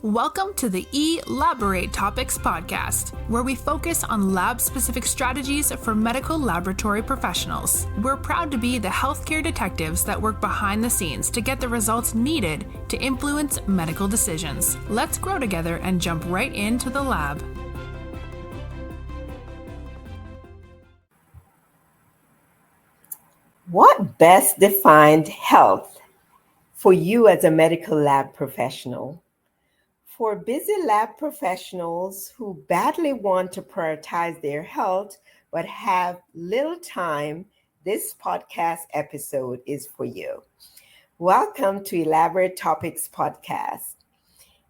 Welcome to the Elaborate Topics podcast, where we focus on lab-specific strategies for medical laboratory professionals. We're proud to be the healthcare detectives that work behind the scenes to get the results needed to influence medical decisions. Let's grow together and jump right into the lab. What best defined health for you as a medical lab professional? For busy lab professionals who badly want to prioritize their health but have little time, this podcast episode is for you. Welcome to Elaborate Topics Podcast.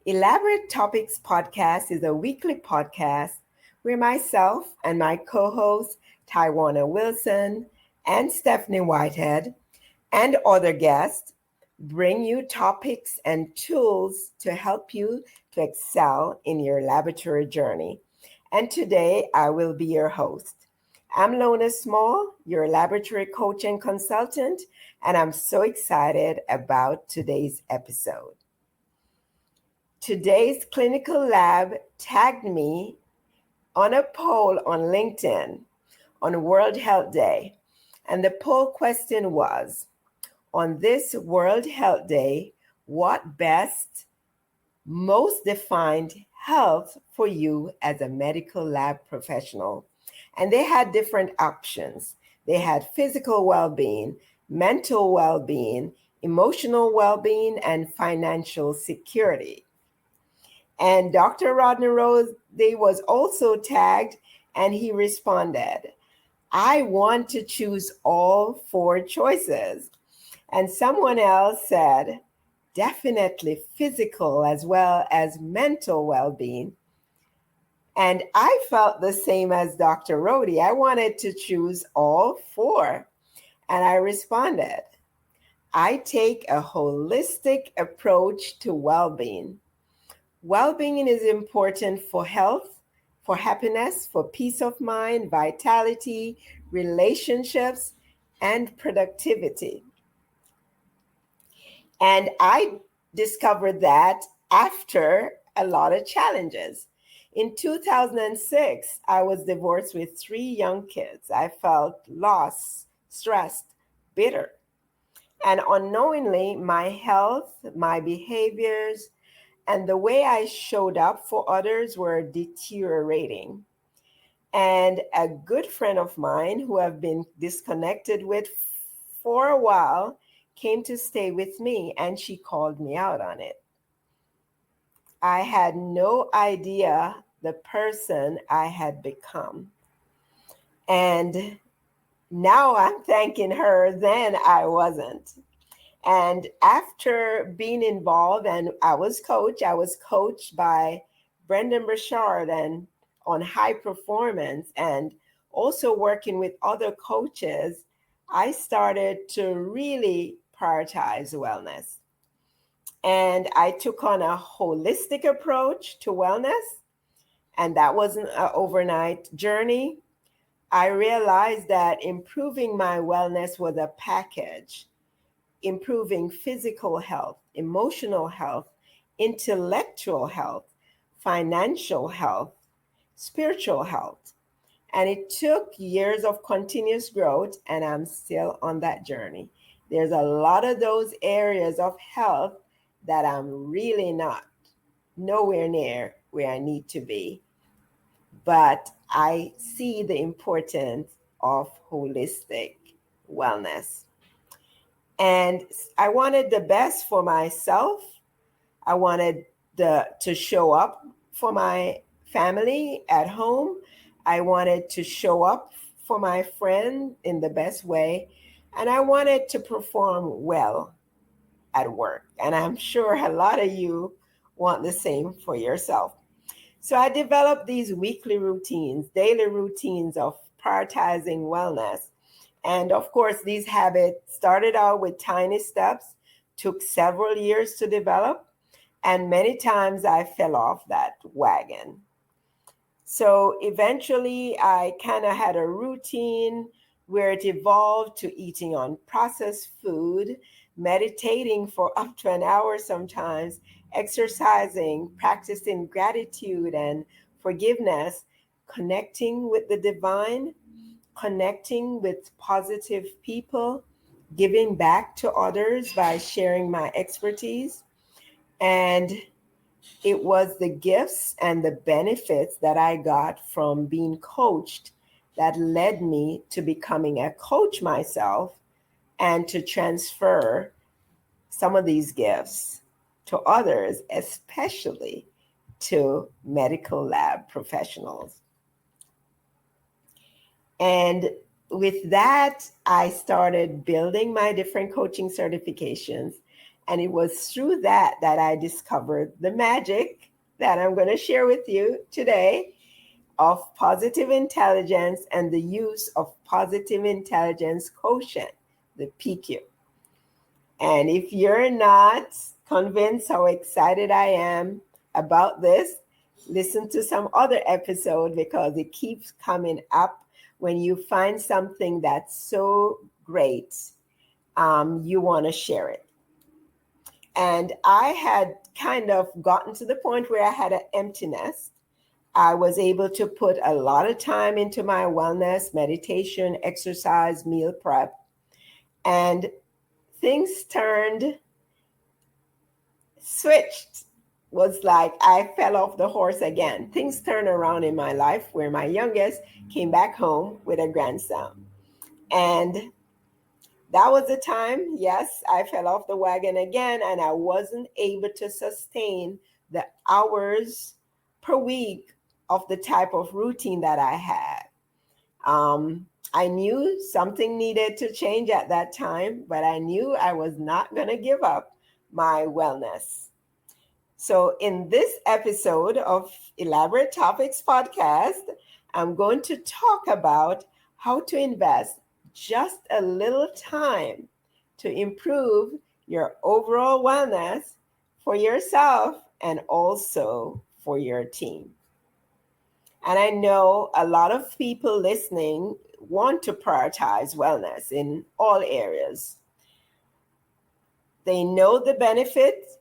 Elaborate Topics Podcast is a weekly podcast where myself and my co-hosts, Tywana Wilson and Stephanie Whitehead, and other guests bring you topics and tools to help you to excel in your laboratory journey. And today I will be your host. I'm Lona Small, your laboratory coach and consultant, and I'm so excited about today's episode. Today's clinical lab tagged me on a poll on LinkedIn on World Health Day. And the poll question was, on this World Health Day, what best, most defined health for you as a medical lab professional? And they had different options. They had physical well-being, mental well-being, emotional well-being, and financial security. And Dr. Rodney Rose, they was also tagged, and he responded, I want to choose all four choices. And someone else said, definitely physical as well as mental well-being. And I felt the same as Dr. Rhodey. I wanted to choose all four. And I responded, I take a holistic approach to well-being. Well-being is important for health, for happiness, for peace of mind, vitality, relationships, and productivity. And I discovered that after a lot of challenges. In 2006, I was divorced with 3 young kids. I felt lost, stressed, bitter. And unknowingly, my health, my behaviors, and the way I showed up for others were deteriorating. And a good friend of mine who I've been disconnected with for a while came to stay with me, and she called me out on it. I had no idea the person I had become. And now I'm thanking her, then I wasn't. And after being involved, and I was coached by Brendan Burchard and on high performance, and also working with other coaches, I started to really prioritize wellness. And I took on a holistic approach to wellness, and that wasn't an overnight journey. I realized that improving my wellness was a package. Improving physical health, emotional health, intellectual health, financial health, spiritual health. And it took years of continuous growth, and I'm still on that journey. There's a lot of those areas of health that I'm really not nowhere near where I need to be. But I see the importance of holistic wellness. And I wanted the best for myself. I wanted to show up for my family at home. I wanted to show up for my friend in the best way. And I wanted to perform well at work. And I'm sure a lot of you want the same for yourself. So I developed these weekly routines, daily routines of prioritizing wellness. And of course, these habits started out with tiny steps, took several years to develop, and many times I fell off that wagon. So eventually, I kind of had a routine where it evolved to eating unprocessed food, meditating for up to an hour sometimes, exercising, practicing gratitude and forgiveness, connecting with the divine, connecting with positive people, giving back to others by sharing my expertise. And it was the gifts and the benefits that I got from being coached that led me to becoming a coach myself and to transfer some of these gifts to others, especially to medical lab professionals. And with that, I started building my different coaching certifications. And it was through that that I discovered the magic that I'm going to share with you today of positive intelligence and the use of positive intelligence quotient, the PQ. And if you're not convinced how excited I am about this, listen to some other episode because it keeps coming up. When you find something that's so great, you want to share it. And I had kind of gotten to the point where I had an empty nest. I was able to put a lot of time into my wellness, meditation, exercise, meal prep, and things switched. Was like I fell off the horse again. Things turned around in my life where my youngest came back home with a grandson. And that was the time, yes, I fell off the wagon again, and I wasn't able to sustain the hours per week of the type of routine that I had. I knew something needed to change at that time, but I knew I was not going to give up my wellness. So in this episode of Elaborate Topics podcast, I'm going to talk about how to invest just a little time to improve your overall wellness for yourself and also for your team. And I know a lot of people listening want to prioritize wellness in all areas. They know the benefits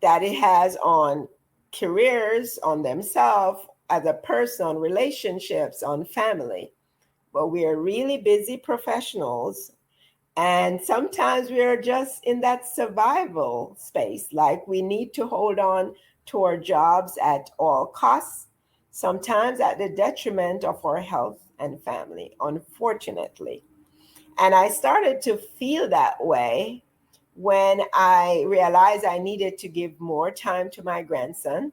that it has on careers, on themselves, as a person, on relationships, on family. But we are really busy professionals. And sometimes we are just in that survival space, like we need to hold on to our jobs at all costs, sometimes at the detriment of our health and family, unfortunately. And I started to feel that way when I realized I needed to give more time to my grandson.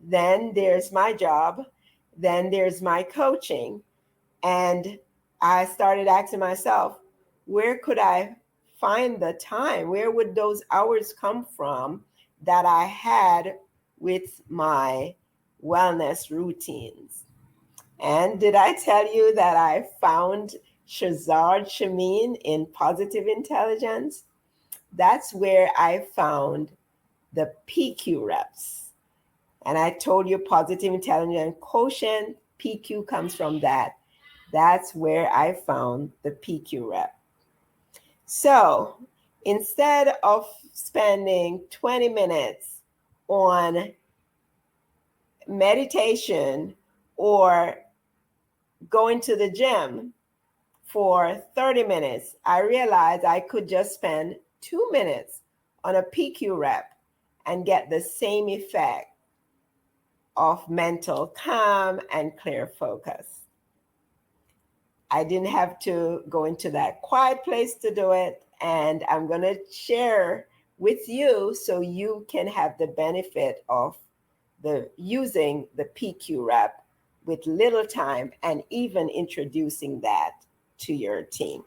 Then there's my job. Then there's my coaching. And I started asking myself, where could I find the time? Where would those hours come from that I had with my wellness routines? And did I tell you that I found Shazad Shamin in Positive Intelligence? That's where I found the PQ reps. And I told you Positive Intelligence Quotient, PQ comes from that. That's where I found the PQ rep. So instead of spending 20 minutes on meditation or going to the gym for 30 minutes, I realized I could just spend 2 minutes on a PQ rep and get the same effect of mental calm and clear focus. I didn't have to go into that quiet place to do it. And I'm going to share with you so you can have the benefit of using the PQ rep with little time and even introducing that to your team.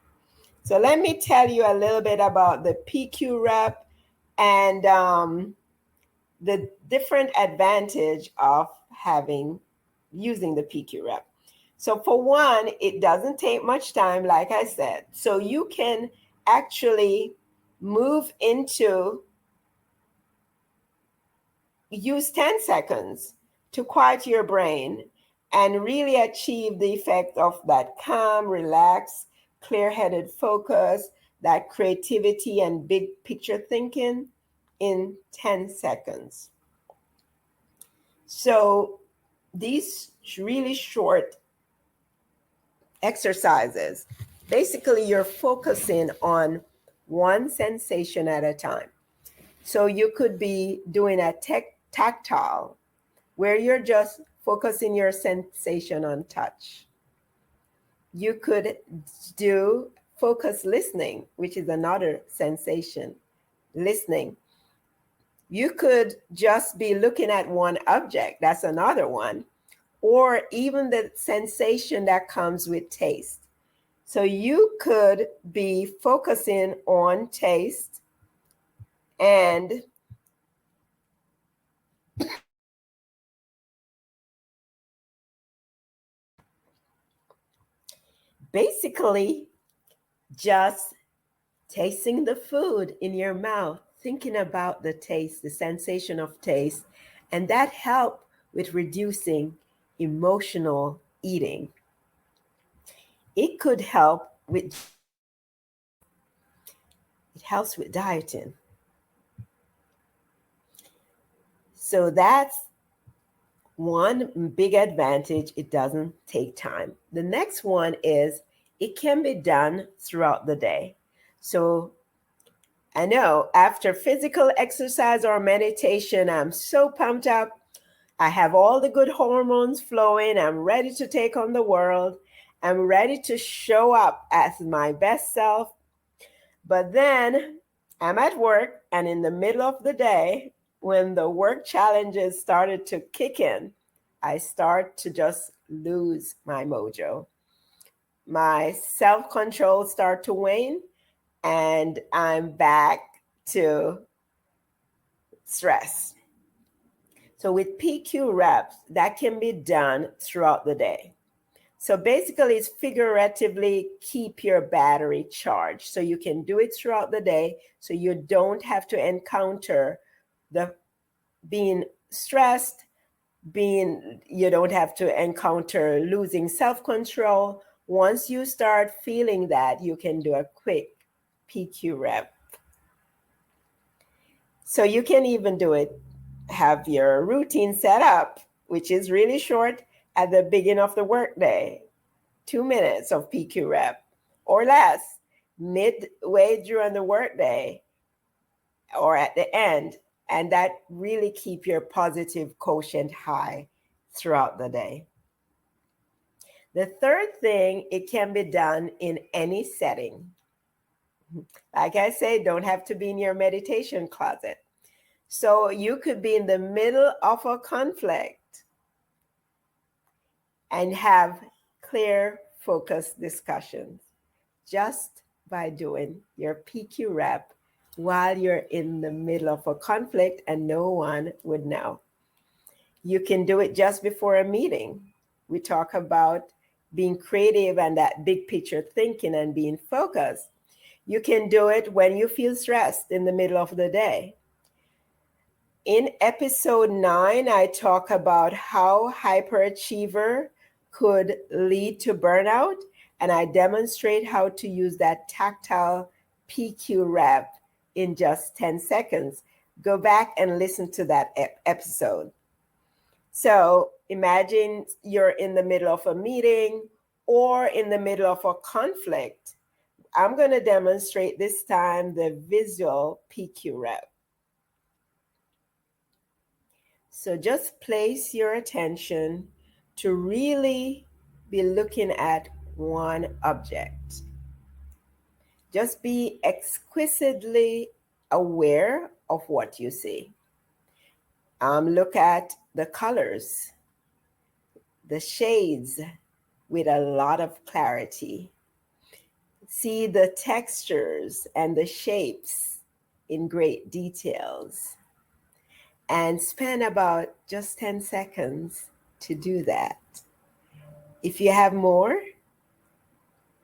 So let me tell you a little bit about the PQ rep and the different advantage of using the PQ rep. So for one, it doesn't take much time, like I said. So you can actually move into use 10 seconds to quiet your brain and really achieve the effect of that calm, relaxed, clear-headed focus that creativity and big picture thinking in 10 seconds. So these really short exercises, basically you're focusing on one sensation at a time. So you could be doing a tactile where you're just focusing your sensation on touch. You could do focus listening, which is another sensation, listening. You could just be looking at one object, that's another one, or even the sensation that comes with taste. So you could be focusing on taste and basically just tasting the food in your mouth, thinking about the taste, the sensation of taste, and that help with reducing emotional eating. It could help with it helps with dieting. So that's one big advantage. It doesn't take time. The next one is it can be done throughout the day. So I know after physical exercise or meditation, I'm so pumped up. I have all the good hormones flowing. I'm ready to take on the world. I'm ready to show up as my best self. But then I'm at work, and in the middle of the day, when the work challenges started to kick in, I start to just lose my mojo. My self-control start to wane, and I'm back to stress. So with PQ reps, that can be done throughout the day. So basically, it's figuratively keep your battery charged. So you can do it throughout the day so you don't have to encounter the being stressed, you don't have to encounter losing self-control. Once you start feeling that, you can do a quick PQ rep. So you can even do it, have your routine set up, which is really short at the beginning of the workday. 2 minutes of PQ rep or less midway during the workday or at the end. And that really keep your positive quotient high throughout the day. The third thing, it can be done in any setting. Like I say, don't have to be in your meditation closet. So you could be in the middle of a conflict and have clear, focused discussions just by doing your PQ rep while you're in the middle of a conflict and no one would know. You can do it just before a meeting. We talk about being creative and that big picture thinking and being focused. You can do it when you feel stressed in the middle of the day. In episode 9, I talk about how hyperachiever could lead to burnout, and I demonstrate how to use that tactile PQ rep in just 10 seconds. Go back and listen to that episode. So imagine you're in the middle of a meeting or in the middle of a conflict. I'm going to demonstrate this time the visual PQ rep. So just place your attention to really be looking at one object. Just be exquisitely aware of what you see. Look at the colors, the shades with a lot of clarity. See the textures and the shapes in great details. And spend about just 10 seconds to do that. If you have more,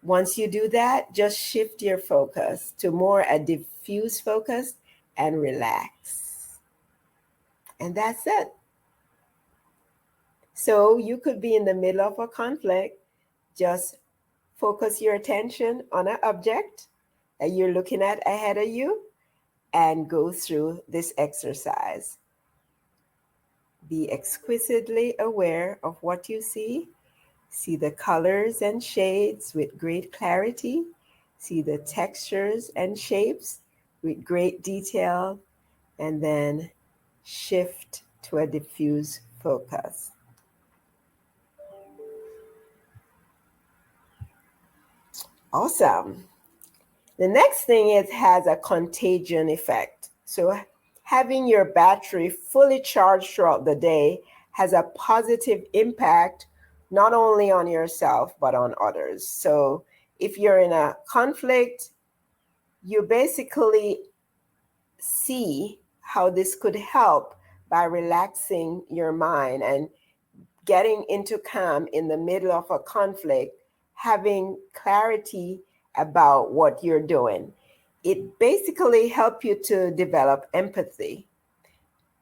once you do that, just shift your focus to more a diffuse focus and relax. And that's it. So you could be in the middle of a conflict, just focus your attention on an object that you're looking at ahead of you and go through this exercise. Be exquisitely aware of what you see. See the colors and shades with great clarity. See the textures and shapes with great detail. And then shift to a diffuse focus. Awesome. The next thing is has a contagion effect. So having your battery fully charged throughout the day has a positive impact not only on yourself but on others. So if you're in a conflict, you basically see how this could help by relaxing your mind and getting into calm in the middle of a conflict, having clarity about what you're doing. It basically helps you to develop empathy.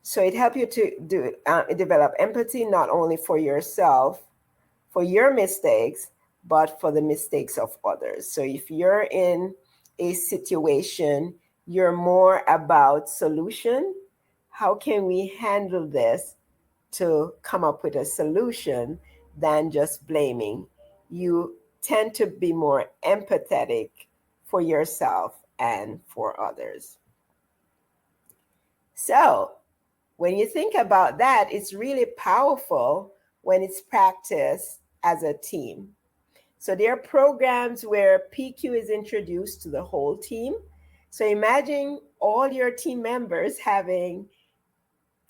So it helps you to develop empathy not only for yourself, for your mistakes, but for the mistakes of others. So if you're in a situation, you're more about solution. How can we handle this to come up with a solution than just blaming? You tend to be more empathetic for yourself and for others. So when you think about that, it's really powerful when it's practiced as a team. So there are programs where PQ is introduced to the whole team. So imagine all your team members having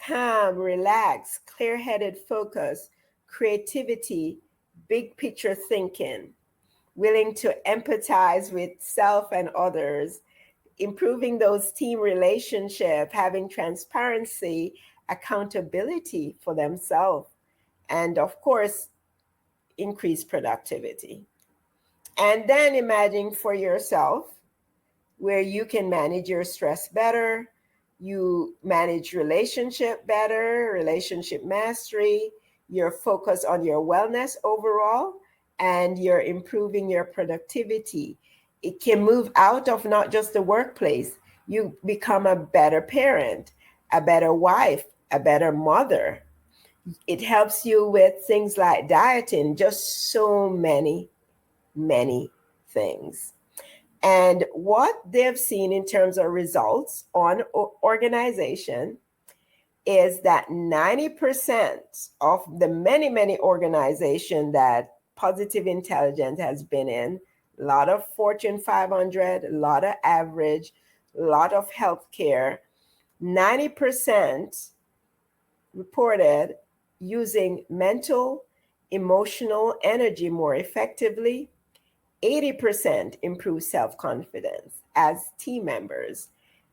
calm, relaxed, clear-headed focus, creativity, big picture thinking, willing to empathize with self and others, improving those team relationships, having transparency, accountability for themselves, and of course, increase productivity. And then imagine for yourself where you can manage your stress better, you manage relationship better, relationship mastery, you're focused on your wellness overall, and you're improving your productivity. It can move out of not just the workplace. You become a better parent, a better wife, a better mother. It helps you with things like dieting, just so many, many things. And what they've seen in terms of results on organization is that 90% of the many, many organizations that Positive Intelligence has been in, a lot of Fortune 500, a lot of average, a lot of healthcare, 90% reported using mental, emotional energy more effectively. 80% improve self-confidence as team members.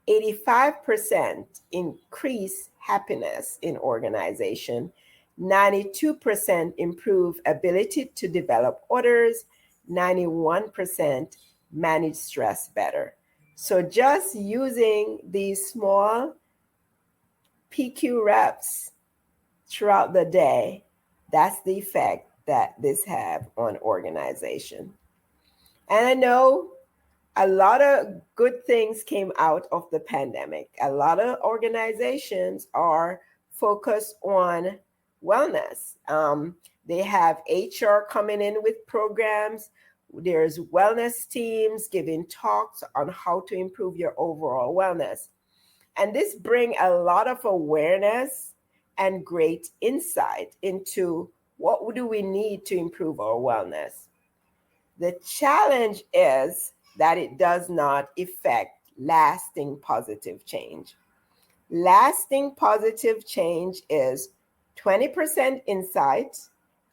85% increase happiness in organization. 92% improve ability to develop others. 91% manage stress better. So just using these small PQ reps throughout the day, that's the effect that this have on organization. And I know a lot of good things came out of the pandemic. A lot of organizations are focused on wellness. They have HR coming in with programs. There's wellness teams giving talks on how to improve your overall wellness. And this brings a lot of awareness and great insight into what do we need to improve our wellness. The challenge is that it does not affect lasting positive change. Lasting positive change is 20% insight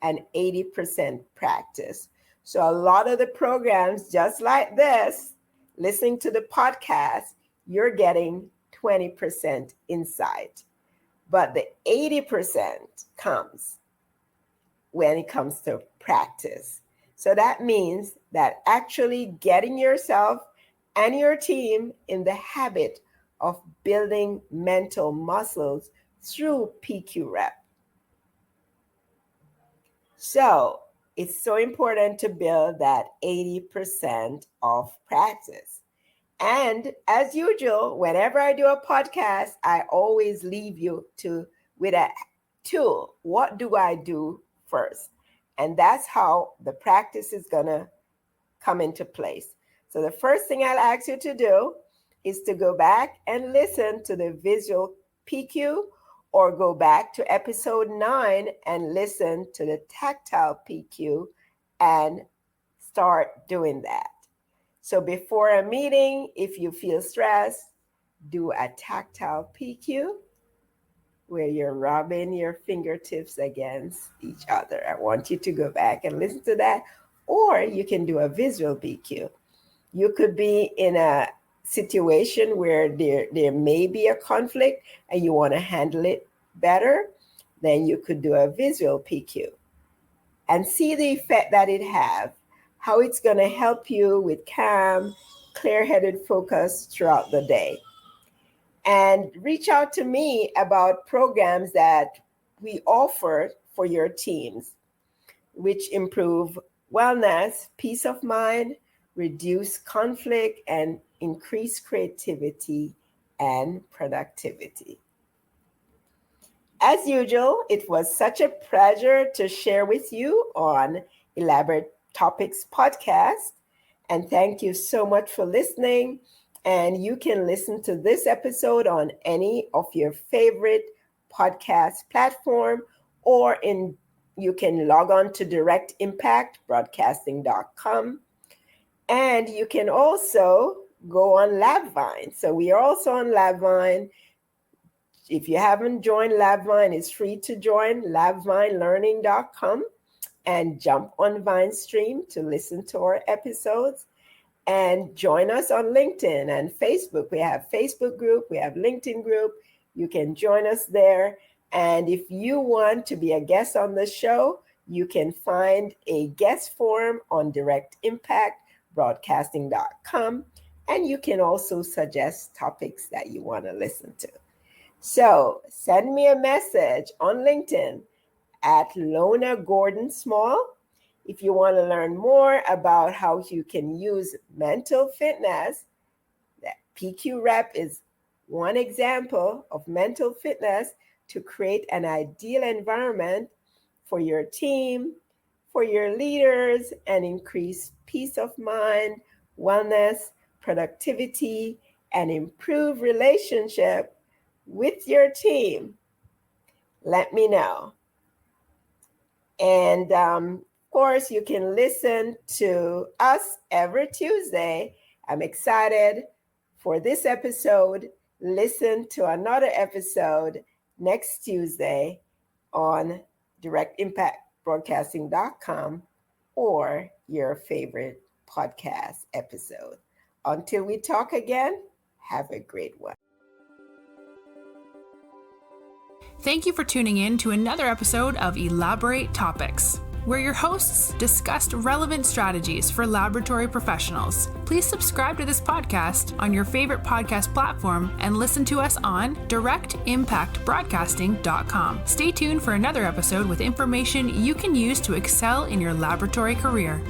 and 80% practice. So a lot of the programs, just like this, listening to the podcast, you're getting 20% insight. But the 80% comes when it comes to practice. So that means that actually getting yourself and your team in the habit of building mental muscles through PQ rep. So it's so important to build that 80% of practice. And as usual, whenever I do a podcast, I always leave you with a tool. What do I do first? And that's how the practice is going to come into place. So the first thing I'll ask you to do is to go back and listen to the visual PQ, or go back to episode 9 and listen to the tactile PQ and start doing that. So before a meeting, if you feel stressed, do a tactile PQ where you're rubbing your fingertips against each other. I want you to go back and listen to that. Or you can do a visual PQ. You could be in a situation where there may be a conflict and you want to handle it better, then you could do a visual PQ and see the effect that it has, how it's going to help you with calm, clear-headed focus throughout the day. And reach out to me about programs that we offer for your teams, which improve wellness, peace of mind, reduce conflict, and increase creativity and productivity. As usual, it was such a pleasure to share with you on Elaborate Topics podcast. And thank you so much for listening. And you can listen to this episode on any of your favorite podcast platform, or you can log on to directimpactbroadcasting.com. And you can also go on LabVine. So we are also on LabVine. If you haven't joined LabVine, it's free to join, labvinelearning.com, and jump on VineStream to listen to our episodes. And join us on LinkedIn and Facebook. We have Facebook group, we have LinkedIn group. You can join us there. And if you want to be a guest on the show, you can find a guest form on directimpactbroadcasting.com. And you can also suggest topics that you want to listen to. So send me a message on LinkedIn at Lona Small. If you want to learn more about how you can use mental fitness, that PQ Rep is one example of mental fitness to create an ideal environment for your team, for your leaders, and increase peace of mind, wellness, productivity, and improve relationship with your team, let me know. And of course, you can listen to us every Tuesday. I'm excited for this episode. Listen to another episode next Tuesday on directimpactbroadcasting.com or your favorite podcast episode. Until we talk again, have a great one. Thank you for tuning in to another episode of Elaborate Topics, where your hosts discussed relevant strategies for laboratory professionals. Please subscribe to this podcast on your favorite podcast platform and listen to us on directimpactbroadcasting.com. Stay tuned for another episode with information you can use to excel in your laboratory career.